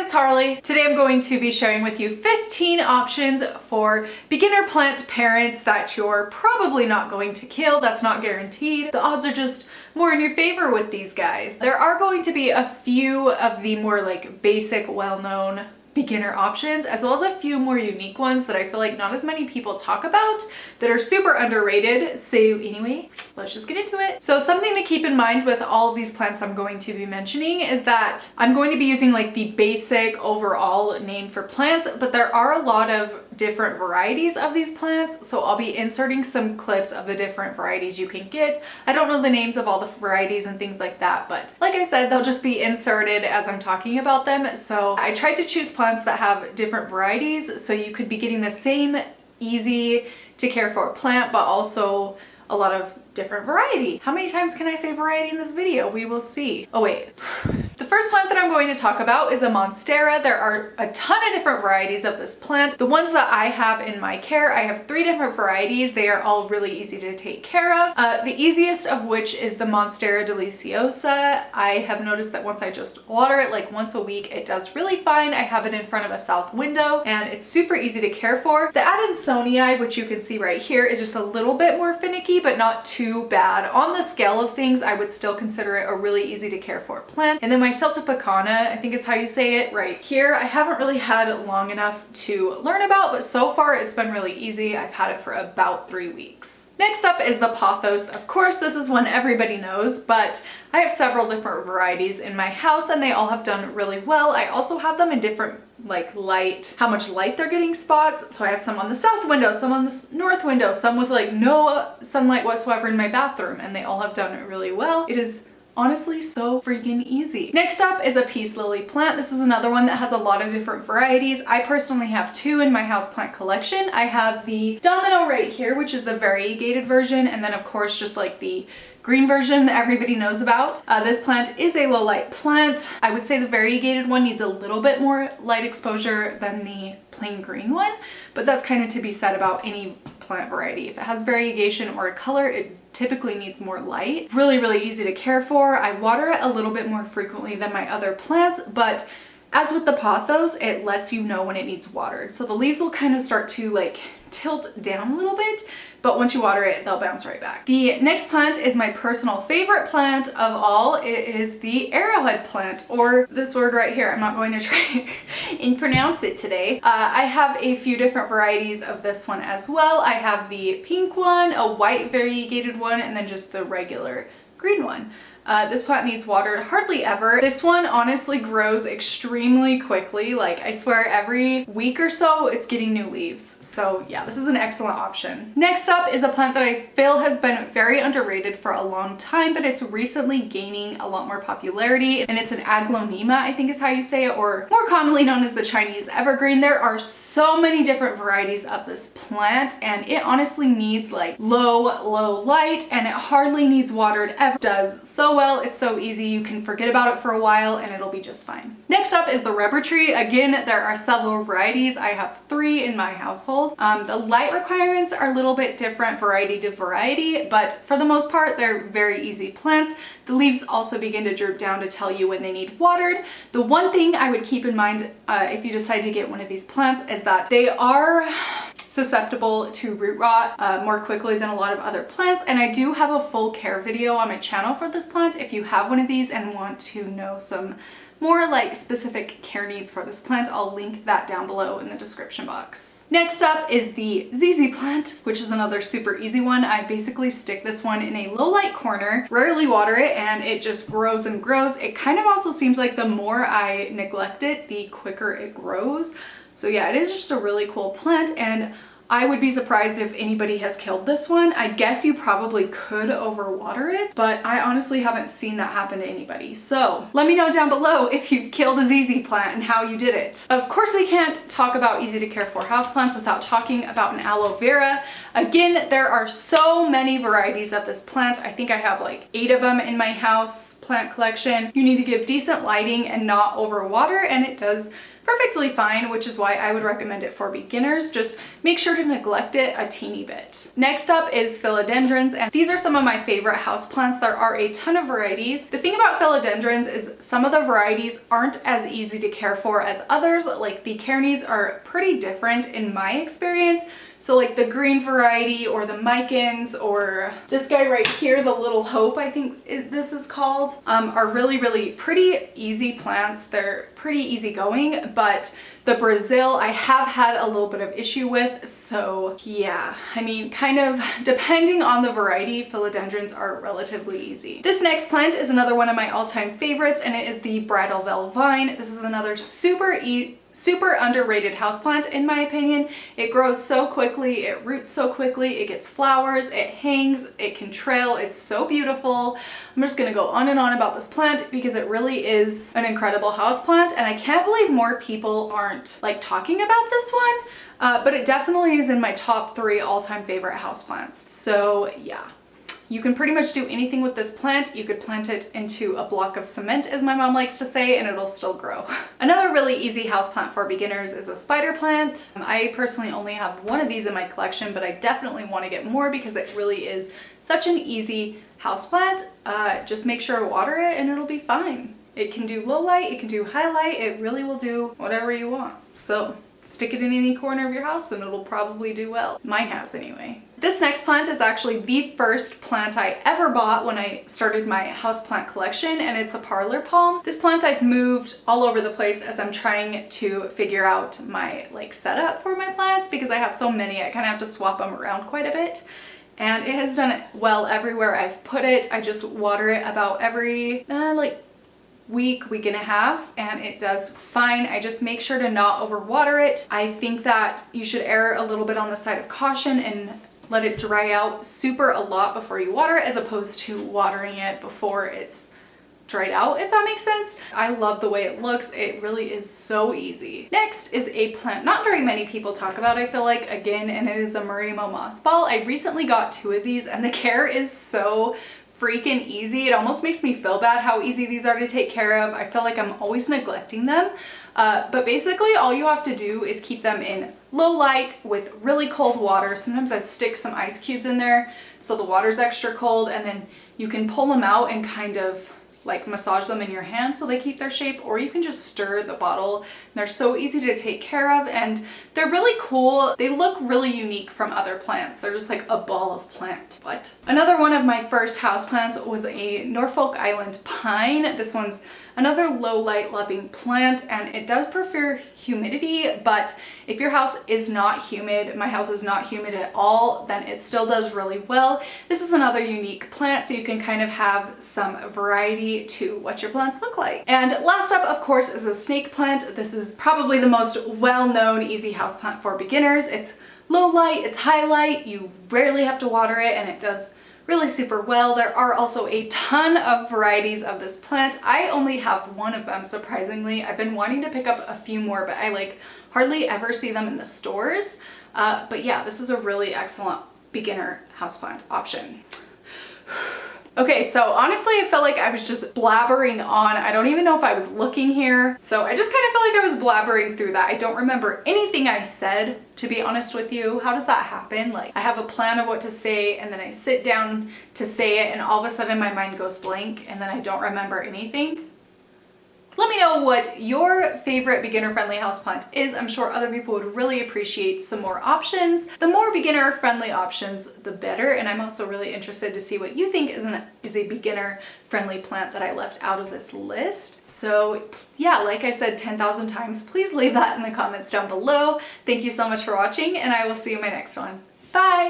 it's Harley. Today I'm going to be sharing with you 15 options for beginner plant parents that you're probably not going to kill. That's not guaranteed. The odds are just more in your favor with these guys. There are going to be a few of the more like basic, well-known beginner options, as well as a few more unique ones that I feel like not as many people talk about that are super underrated. So anyway, let's just get into it. So something to keep in mind with all of these plants I'm going to be mentioning is that I'm going to be using like the basic overall name for plants, but there are a lot of different varieties of these plants. So I'll be inserting some clips of the different varieties you can get. I don't know the names of all the varieties and things like that, but like I said, they'll just be inserted as I'm talking about them. So I tried to choose plants that have different varieties, so you could be getting the same easy to care for plant, but also a lot of different variety. How many times can I say variety in this video? We will see. Oh wait. The first plant that I'm going to talk about is a Monstera. There are a ton of different varieties of this plant. The ones that I have in my care, I have 3 different varieties. They are all really easy to take care of. The easiest of which is the Monstera Deliciosa. I have noticed that once I just water it like once a week, it does really fine. I have it in front of a south window and it's super easy to care for. The Adansonii, which you can see right here, is just a little bit more finicky, but not too bad. On the scale of things, I would still consider it a really easy to care for plant. And then my Celtipacana, I think is how you say it right here, I haven't really had it long enough to learn about, but so far it's been really easy. I've had it for about 3 weeks. Next up is the Pathos. Of course, this is one everybody knows, but I have several different varieties in my house and they all have done really well. I also have them in different like how much light they're getting spots. So I have some on the south window, some on the north window, some with like no sunlight whatsoever in my bathroom, and they all have done really well. It is honestly so freaking easy. Next up is a peace lily plant. This is another one that has a lot of different varieties. I personally have 2 in my houseplant collection. I have the Domino right here, which is the variegated version, and then of course just like the green version that everybody knows about. This plant is a low light plant. I would say the variegated one needs a little bit more light exposure than the plain green one, but that's kind of to be said about any plant variety. If it has variegation or a color, it typically needs more light. Really, really easy to care for. I water it a little bit more frequently than my other plants, but as with the Pathos, it lets you know when it needs watered. So the leaves will kind of start to like tilt down a little bit, but once you water it, they'll bounce right back. The next plant is my personal favorite plant of all. It is the arrowhead plant, or this word right here. I'm not going to try and pronounce it today. I have a few different varieties of this one as well. I have the pink one, a white variegated one, and then just the regular green one. This plant needs watered hardly ever. This one honestly grows extremely quickly. Like I swear every week or so it's getting new leaves. So yeah, this is an excellent option. Next up is a plant that I feel has been very underrated for a long time, but it's recently gaining a lot more popularity, and it's an Aglaonema, I think is how you say it, or more commonly known as the Chinese Evergreen. There are so many different varieties of this plant, and it honestly needs like low light, and it hardly needs watered ever. It does so well. It's so easy. You can forget about it for a while and it'll be just fine. Next up is the rubber tree. Again, there are several varieties. I have 3 in my household. The light requirements are a little bit different variety to variety, but for the most part, they're very easy plants. The leaves also begin to droop down to tell you when they need watered. The one thing I would keep in mind if you decide to get one of these plants is that they are susceptible to root rot more quickly than a lot of other plants, and I do have a full care video on my channel for this plant if you have one of these and want to know some more like specific care needs for this plant. I'll link that down below in the description box. Next up is the ZZ plant, which is another super easy one. I basically stick this one in a low light corner, rarely water it, and it just grows and grows. It kind of also seems like the more I neglect it, the quicker it grows. So yeah, it is just a really cool plant, and I would be surprised if anybody has killed this one. I guess you probably could overwater it, but I honestly haven't seen that happen to anybody. So let me know down below if you've killed a ZZ plant and how you did it. Of course, we can't talk about easy to care for houseplants without talking about an aloe vera. Again, there are so many varieties of this plant. I think I have like 8 of them in my house plant collection. You need to give decent lighting and not overwater, and it does perfectly fine, which is why I would recommend it for beginners. Just make sure to neglect it a teeny bit. Next up is philodendrons, and these are some of my favorite houseplants. There are a ton of varieties. The thing about philodendrons is some of the varieties aren't as easy to care for as others. Like the care needs are pretty different in my experience. So like the green variety or the Micans or this guy right here, the Little Hope, I think this is called, are really pretty easy plants. They're pretty easy going, but the Brazil I have had a little bit of issue with. So yeah, I mean, kind of depending on the variety, philodendrons are relatively easy. This next plant is another one of my all-time favorites, and it is the Bridalveil Vine. This is another super underrated houseplant in my opinion. It grows so quickly, it roots so quickly, it gets flowers, it hangs, it can trail, it's so beautiful. I'm just gonna go on and on about this plant because it really is an incredible houseplant, and I can't believe more people aren't like talking about this one, but it definitely is in my top 3 all-time favorite houseplants. So yeah. You can pretty much do anything with this plant. You could plant it into a block of cement, as my mom likes to say, and it'll still grow. Another really easy houseplant for beginners is a spider plant. I personally only have one of these in my collection, but I definitely want to get more because it really is such an easy houseplant. Just make sure to water it and it'll be fine. It can do low light, it can do high light, it really will do whatever you want. So stick it in any corner of your house and it'll probably do well. Mine has anyway. This next plant is actually the first plant I ever bought when I started my houseplant collection, and it's a parlor palm. This plant I've moved all over the place as I'm trying to figure out my setup for my plants because I have so many. I kind of have to swap them around quite a bit. And it has done well everywhere I've put it. I just water it about every week and a half, and it does fine. I just make sure to not overwater it. I think that you should err a little bit on the side of caution and let it dry out a lot before you water it, as opposed to watering it before it's dried out, if that makes sense. I love the way it looks. It really is so easy. Next is a plant not very many people talk about, I feel like, again, and it is a Marimo moss ball. I recently got 2 of these and the care is so freaking easy. It almost makes me feel bad how easy these are to take care of. I feel like I'm always neglecting them. But basically all you have to do is keep them in low light with really cold water. Sometimes I stick some ice cubes in there so the water's extra cold, and then you can pull them out and kind of massage them in your hand so they keep their shape, or you can just stir the bottle. They're so easy to take care of and they're really cool. They look really unique from other plants. They're just like a ball of plant. What? Another one of my first houseplants was a Norfolk Island pine. This one's another low light loving plant, and it does prefer humidity, but if your house is not humid, my house is not humid at all, then it still does really well. This is another unique plant, so you can kind of have some variety to what your plants look like. And last up, of course, is a snake plant. This is probably the most well-known easy houseplant for beginners. It's low light, it's high light, you rarely have to water it, and it does really super well. There are also a ton of varieties of this plant. I only have one of them, surprisingly. I've been wanting to pick up a few more, but I hardly ever see them in the stores. But yeah, this is a really excellent beginner houseplant option. Okay, so honestly, I felt like I was just blabbering on. I don't even know if I was looking here. So I just kind of felt like I was blabbering through that. I don't remember anything I said, to be honest with you. How does that happen? I have a plan of what to say, and then I sit down to say it, and all of a sudden my mind goes blank, and then I don't remember anything. Let me know what your favorite beginner-friendly houseplant is. I'm sure other people would really appreciate some more options. The more beginner-friendly options, the better. And I'm also really interested to see what you think is a beginner-friendly plant that I left out of this list. So yeah, like I said 10,000 times, please leave that in the comments down below. Thank you so much for watching, and I will see you in my next one. Bye!